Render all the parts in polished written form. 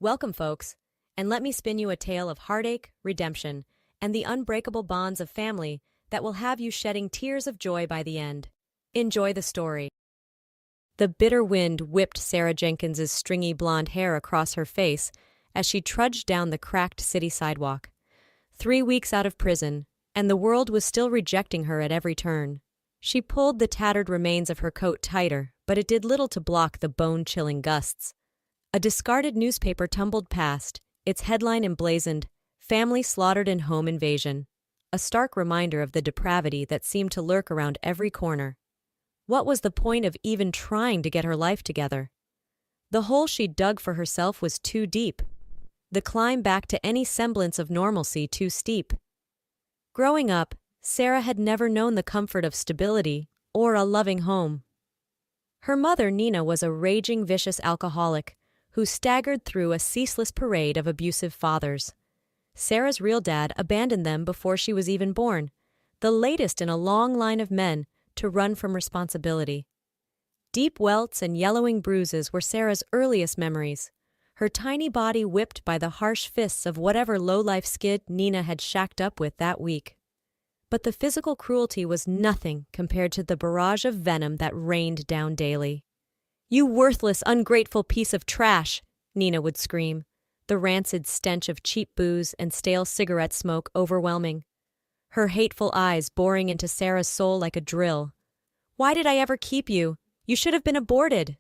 Welcome, folks, and let me spin you a tale of heartache, redemption, and the unbreakable bonds of family that will have you shedding tears of joy by the end. Enjoy the story. The bitter wind whipped Sarah Jenkins's stringy blonde hair across her face as she trudged down the cracked city sidewalk. 3 weeks out of prison, and the world was still rejecting her at every turn. She pulled the tattered remains of her coat tighter, but it did little to block the bone-chilling gusts. A discarded newspaper tumbled past, its headline emblazoned, "Family Slaughtered in Home Invasion," a stark reminder of the depravity that seemed to lurk around every corner. What was the point of even trying to get her life together? The hole she'd dug for herself was too deep. The climb back to any semblance of normalcy too steep. Growing up, Sarah had never known the comfort of stability or a loving home. Her mother, Nina, was a raging, vicious alcoholic who staggered through a ceaseless parade of abusive fathers. Sarah's real dad abandoned them before she was even born, the latest in a long line of men to run from responsibility. Deep welts and yellowing bruises were Sarah's earliest memories, her tiny body whipped by the harsh fists of whatever low-life skid Nina had shacked up with that week. But the physical cruelty was nothing compared to the barrage of venom that rained down daily. "You worthless, ungrateful piece of trash!" Nina would scream, the rancid stench of cheap booze and stale cigarette smoke overwhelming. Her hateful eyes boring into Sarah's soul like a drill. "Why did I ever keep you? You should have been aborted!"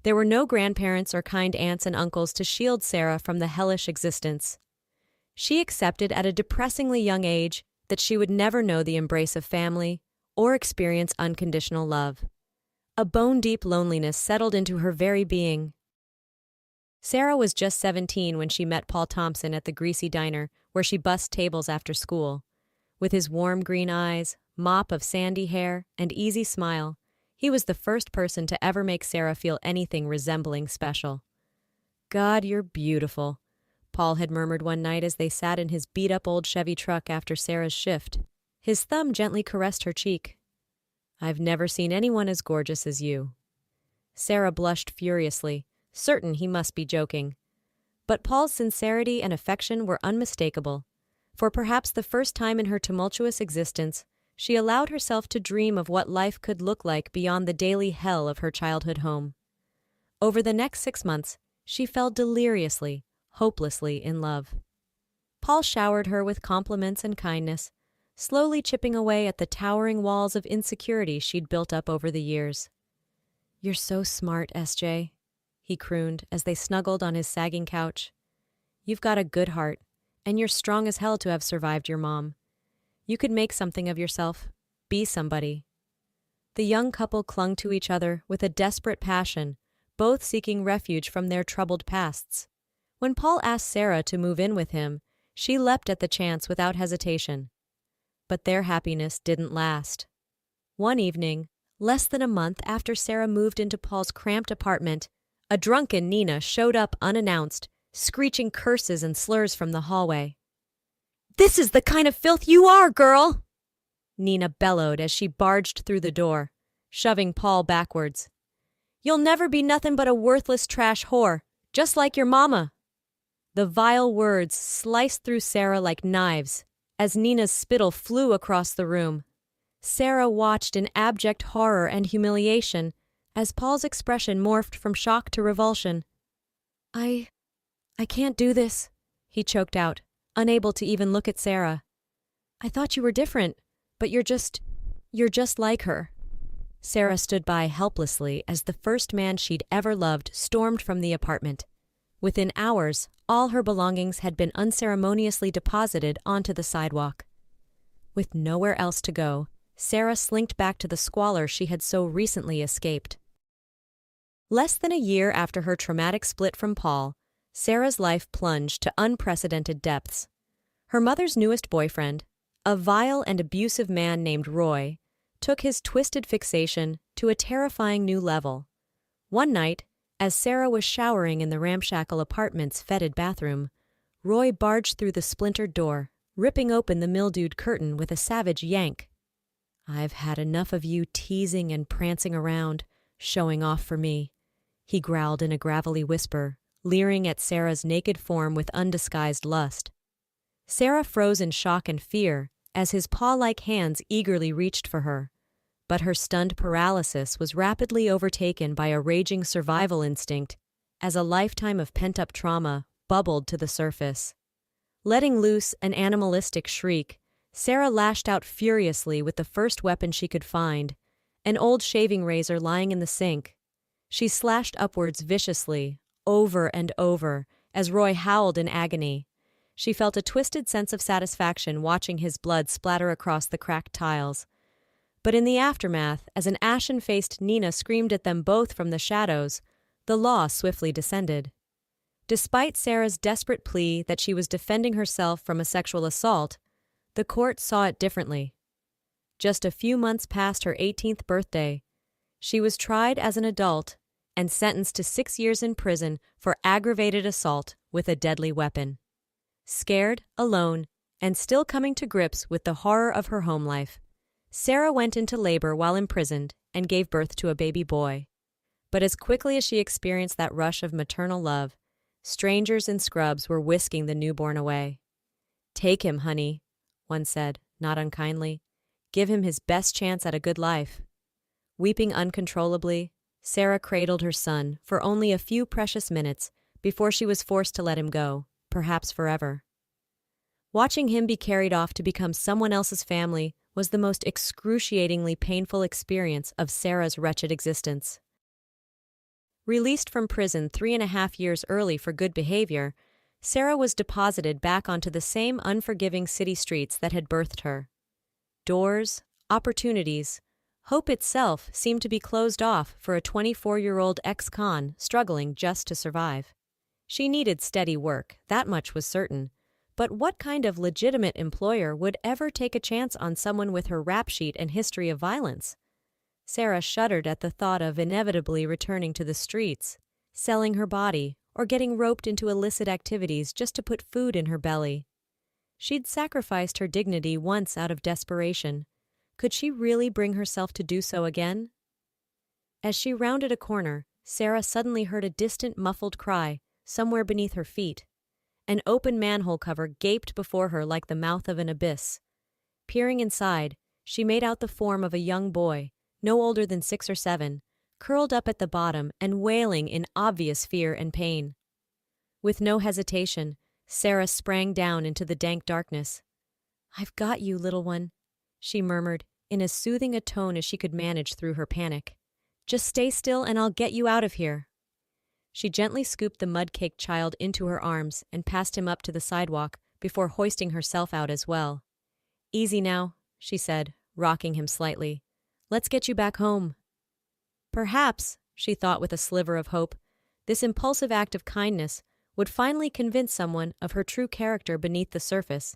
There were no grandparents or kind aunts and uncles to shield Sarah from the hellish existence. She accepted at a depressingly young age that she would never know the embrace of family or experience unconditional love. A bone-deep loneliness settled into her very being. Sarah was just 17 when she met Paul Thompson at the greasy diner where she bussed tables after school. With his warm green eyes, mop of sandy hair, and easy smile, he was the first person to ever make Sarah feel anything resembling special. "God, you're beautiful," Paul had murmured one night as they sat in his beat-up old Chevy truck after Sarah's shift. His thumb gently caressed her cheek. "I've never seen anyone as gorgeous as you." Sarah blushed furiously, certain he must be joking. But Paul's sincerity and affection were unmistakable. For perhaps the first time in her tumultuous existence, she allowed herself to dream of what life could look like beyond the daily hell of her childhood home. Over the next 6 months, she fell deliriously, hopelessly in love. Paul showered her with compliments and kindness, slowly chipping away at the towering walls of insecurity she'd built up over the years. "You're so smart, SJ," he crooned as they snuggled on his sagging couch. "You've got a good heart, and you're strong as hell to have survived your mom. You could make something of yourself, be somebody." The young couple clung to each other with a desperate passion, both seeking refuge from their troubled pasts. When Paul asked Sarah to move in with him, she leapt at the chance without hesitation. But their happiness didn't last. One evening, less than a month after Sarah moved into Paul's cramped apartment, a drunken Nina showed up unannounced, screeching curses and slurs from the hallway. "This is the kind of filth you are, girl!" Nina bellowed as she barged through the door, shoving Paul backwards. "You'll never be nothing but a worthless trash whore, just like your mama." The vile words sliced through Sarah like knives as Nina's spittle flew across the room. Sarah watched in abject horror and humiliation as Paul's expression morphed from shock to revulsion. I can't do this," he choked out, unable to even look at Sarah. "I thought you were different, but you're just like her." Sarah stood by helplessly as the first man she'd ever loved stormed from the apartment. Within hours, all her belongings had been unceremoniously deposited onto the sidewalk. With nowhere else to go, Sarah slinked back to the squalor she had so recently escaped. Less than a year after her traumatic split from Paul, Sarah's life plunged to unprecedented depths. Her mother's newest boyfriend, a vile and abusive man named Roy, took his twisted fixation to a terrifying new level. One night, as Sarah was showering in the ramshackle apartment's fetid bathroom, Roy barged through the splintered door, ripping open the mildewed curtain with a savage yank. "I've had enough of you teasing and prancing around, showing off for me," he growled in a gravelly whisper, leering at Sarah's naked form with undisguised lust. Sarah froze in shock and fear as his paw-like hands eagerly reached for her. But her stunned paralysis was rapidly overtaken by a raging survival instinct as a lifetime of pent-up trauma bubbled to the surface. Letting loose an animalistic shriek, Sarah lashed out furiously with the first weapon she could find, an old shaving razor lying in the sink. She slashed upwards viciously, over and over, as Roy howled in agony. She felt a twisted sense of satisfaction watching his blood splatter across the cracked tiles. But in the aftermath, as an ashen-faced Nina screamed at them both from the shadows, the law swiftly descended. Despite Sarah's desperate plea that she was defending herself from a sexual assault, the court saw it differently. Just a few months past her 18th birthday, she was tried as an adult and sentenced to 6 years in prison for aggravated assault with a deadly weapon. Scared, alone, and still coming to grips with the horror of her home life, Sarah went into labor while imprisoned and gave birth to a baby boy. But as quickly as she experienced that rush of maternal love, strangers in scrubs were whisking the newborn away. "Take him, honey," one said, not unkindly. "Give him his best chance at a good life." Weeping uncontrollably, Sarah cradled her son for only a few precious minutes before she was forced to let him go, perhaps forever. Watching him be carried off to become someone else's family was the most excruciatingly painful experience of Sarah's wretched existence. Released from prison 3.5 years early for good behavior, Sarah was deposited back onto the same unforgiving city streets that had birthed her. Doors, opportunities, hope itself seemed to be closed off for a 24-year-old ex-con struggling just to survive. She needed steady work, that much was certain. But what kind of legitimate employer would ever take a chance on someone with her rap sheet and history of violence? Sarah shuddered at the thought of inevitably returning to the streets, selling her body, or getting roped into illicit activities just to put food in her belly. She'd sacrificed her dignity once out of desperation. Could she really bring herself to do so again? As she rounded a corner, Sarah suddenly heard a distant muffled cry somewhere beneath her feet. An open manhole cover gaped before her like the mouth of an abyss. Peering inside, she made out the form of a young boy, no older than 6 or 7, curled up at the bottom and wailing in obvious fear and pain. With no hesitation, Sarah sprang down into the dank darkness. "I've got you, little one," she murmured, in as soothing a tone as she could manage through her panic. "Just stay still and I'll get you out of here." She gently scooped the mud-caked child into her arms and passed him up to the sidewalk before hoisting herself out as well. "Easy now," she said, rocking him slightly. "Let's get you back home." Perhaps, she thought with a sliver of hope, this impulsive act of kindness would finally convince someone of her true character beneath the surface,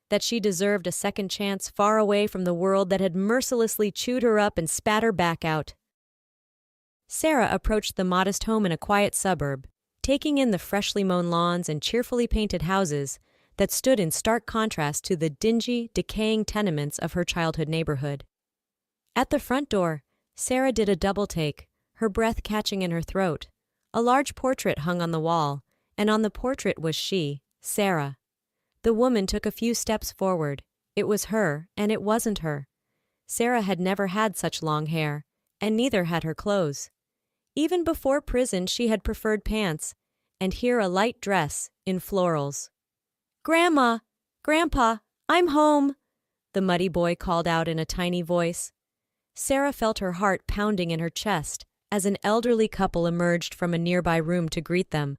that she deserved a second chance far away from the world that had mercilessly chewed her up and spat her back out. Sarah approached the modest home in a quiet suburb, taking in the freshly mown lawns and cheerfully painted houses that stood in stark contrast to the dingy, decaying tenements of her childhood neighborhood. At the front door, Sarah did a double-take, her breath catching in her throat. A large portrait hung on the wall, and on the portrait was she, Sarah. The woman took a few steps forward. It was her, and it wasn't her. Sarah had never had such long hair, and neither had her clothes. Even before prison she had preferred pants, and here a light dress, in florals. "Grandma! Grandpa! I'm home!" the muddy boy called out in a tiny voice. Sarah felt her heart pounding in her chest as an elderly couple emerged from a nearby room to greet them.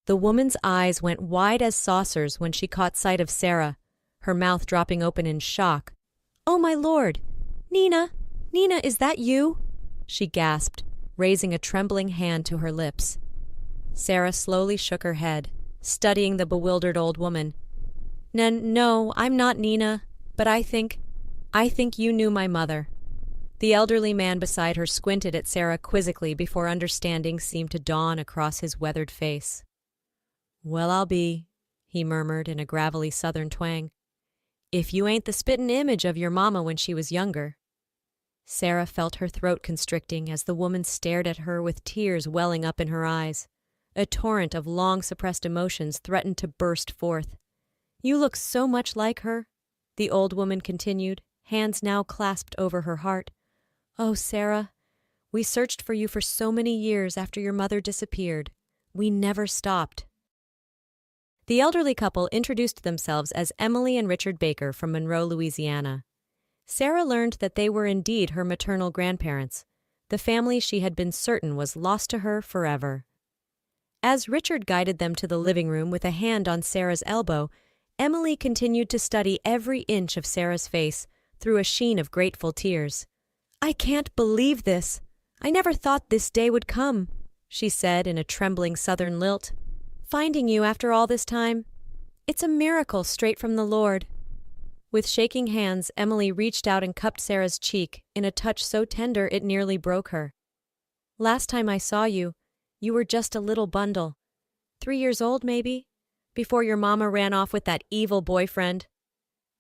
The woman's eyes went wide as saucers when she caught sight of Sarah, her mouth dropping open in shock. "Oh, my lord! Nina! Nina, is that you?" she gasped, raising a trembling hand to her lips. Sarah slowly shook her head, studying the bewildered old woman. No, I'm not Nina, but I think you knew my mother." The elderly man beside her squinted at Sarah quizzically before understanding seemed to dawn across his weathered face. "Well, I'll be," he murmured in a gravelly southern twang, "if you ain't the spittin' image of your mama when she was younger." Sarah felt her throat constricting as the woman stared at her with tears welling up in her eyes. A torrent of long-suppressed emotions threatened to burst forth. "You look so much like her," the old woman continued, hands now clasped over her heart. "Oh, Sarah, we searched for you for so many years after your mother disappeared. We never stopped." The elderly couple introduced themselves as Emily and Richard Baker from Monroe, Louisiana. Sarah learned that they were indeed her maternal grandparents, the family she had been certain was lost to her forever. As Richard guided them to the living room with a hand on Sarah's elbow, Emily continued to study every inch of Sarah's face through a sheen of grateful tears. "I can't believe this. I never thought this day would come," she said in a trembling southern lilt. "Finding you after all this time. It's a miracle straight from the Lord." With shaking hands, Emily reached out and cupped Sarah's cheek in a touch so tender it nearly broke her. "Last time I saw you, you were just a little bundle. 3 years old, maybe? Before your mama ran off with that evil boyfriend."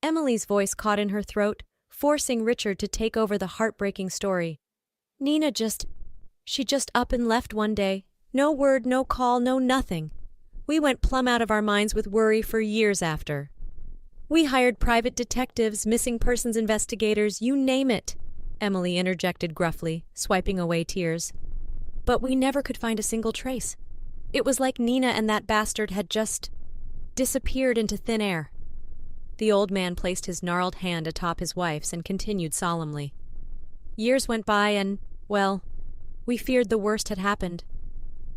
Emily's voice caught in her throat, forcing Richard to take over the heartbreaking story. She just up and left one day. No word, no call, no nothing. We went plumb out of our minds with worry for years after. We hired private detectives, missing persons investigators, you name it," Emily interjected gruffly, swiping away tears. "But we never could find a single trace. It was like Nina and that bastard had just disappeared into thin air." The old man placed his gnarled hand atop his wife's and continued solemnly. "Years went by and, well, we feared the worst had happened,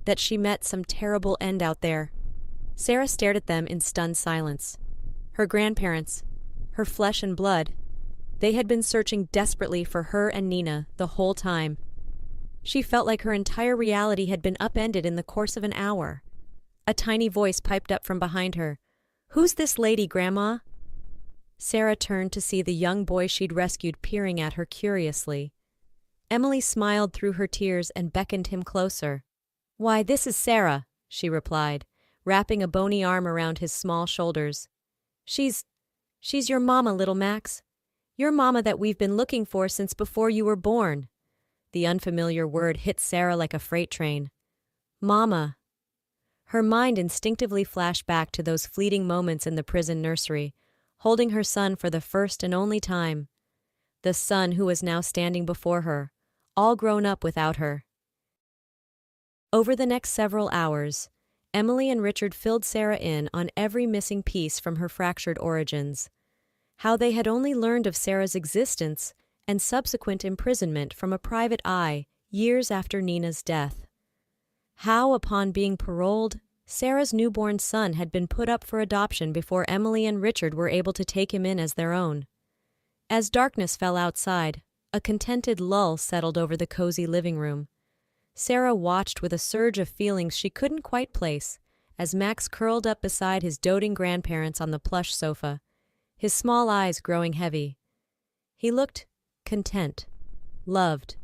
that she met some terrible end out there." Sarah stared at them in stunned silence. Her grandparents, her flesh and blood, they had been searching desperately for her and Nina the whole time. She felt like her entire reality had been upended in the course of an hour. A tiny voice piped up from behind her. "Who's this lady, Grandma?" Sarah turned to see the young boy she'd rescued peering at her curiously. Emily smiled through her tears and beckoned him closer. "Why, this is Sarah," she replied, wrapping a bony arm around his small shoulders. She's your mama, little Max. Your mama that we've been looking for since before you were born." The unfamiliar word hit Sarah like a freight train. Mama. Her mind instinctively flashed back to those fleeting moments in the prison nursery, holding her son for the first and only time. The son who was now standing before her, all grown up without her. Over the next several hours, Emily and Richard filled Sarah in on every missing piece from her fractured origins. How they had only learned of Sarah's existence and subsequent imprisonment from a private eye years after Nina's death. How, upon being paroled, Sarah's newborn son had been put up for adoption before Emily and Richard were able to take him in as their own. As darkness fell outside, a contented lull settled over the cozy living room. Sarah watched with a surge of feelings she couldn't quite place as Max curled up beside his doting grandparents on the plush sofa, his small eyes growing heavy. He looked content, loved.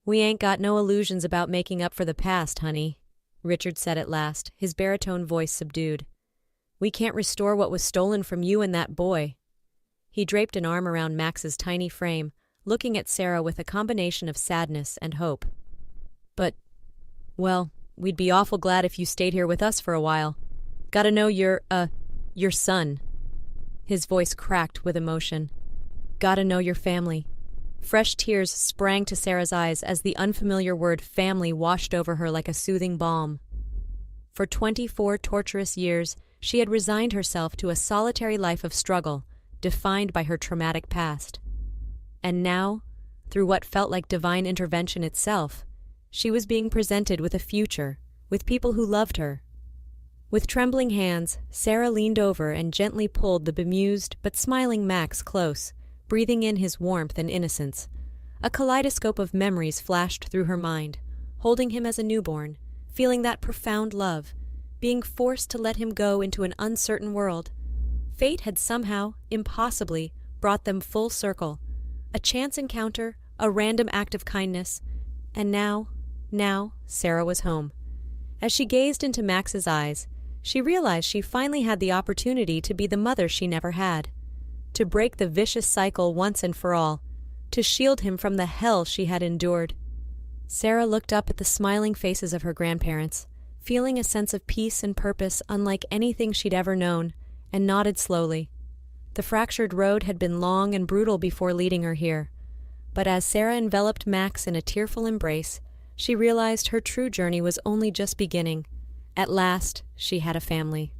"We ain't got no illusions about making up for the past, honey," Richard said at last, his baritone voice subdued. "We can't restore what was stolen from you and that boy." He draped an arm around Max's tiny frame, looking at Sarah with a combination of sadness and hope. "But, well, we'd be awful glad if you stayed here with us for a while. Gotta know your son." His voice cracked with emotion. "Gotta know your family." Fresh tears sprang to Sarah's eyes as the unfamiliar word family washed over her like a soothing balm. For 24 torturous years, she had resigned herself to a solitary life of struggle, defined by her traumatic past. And now, through what felt like divine intervention itself, she was being presented with a future, with people who loved her. With trembling hands, Sarah leaned over and gently pulled the bemused but smiling Max close, breathing in his warmth and innocence. A kaleidoscope of memories flashed through her mind, holding him as a newborn, feeling that profound love, being forced to let him go into an uncertain world. Fate had somehow, impossibly, brought them full circle. A chance encounter, a random act of kindness, and now, Sarah was home. As she gazed into Max's eyes, she realized she finally had the opportunity to be the mother she never had, to break the vicious cycle once and for all, to shield him from the hell she had endured. Sarah looked up at the smiling faces of her grandparents, feeling a sense of peace and purpose unlike anything she'd ever known, and nodded slowly. The fractured road had been long and brutal before leading her here, but as Sarah enveloped Max in a tearful embrace, she realized her true journey was only just beginning. At last, she had a family.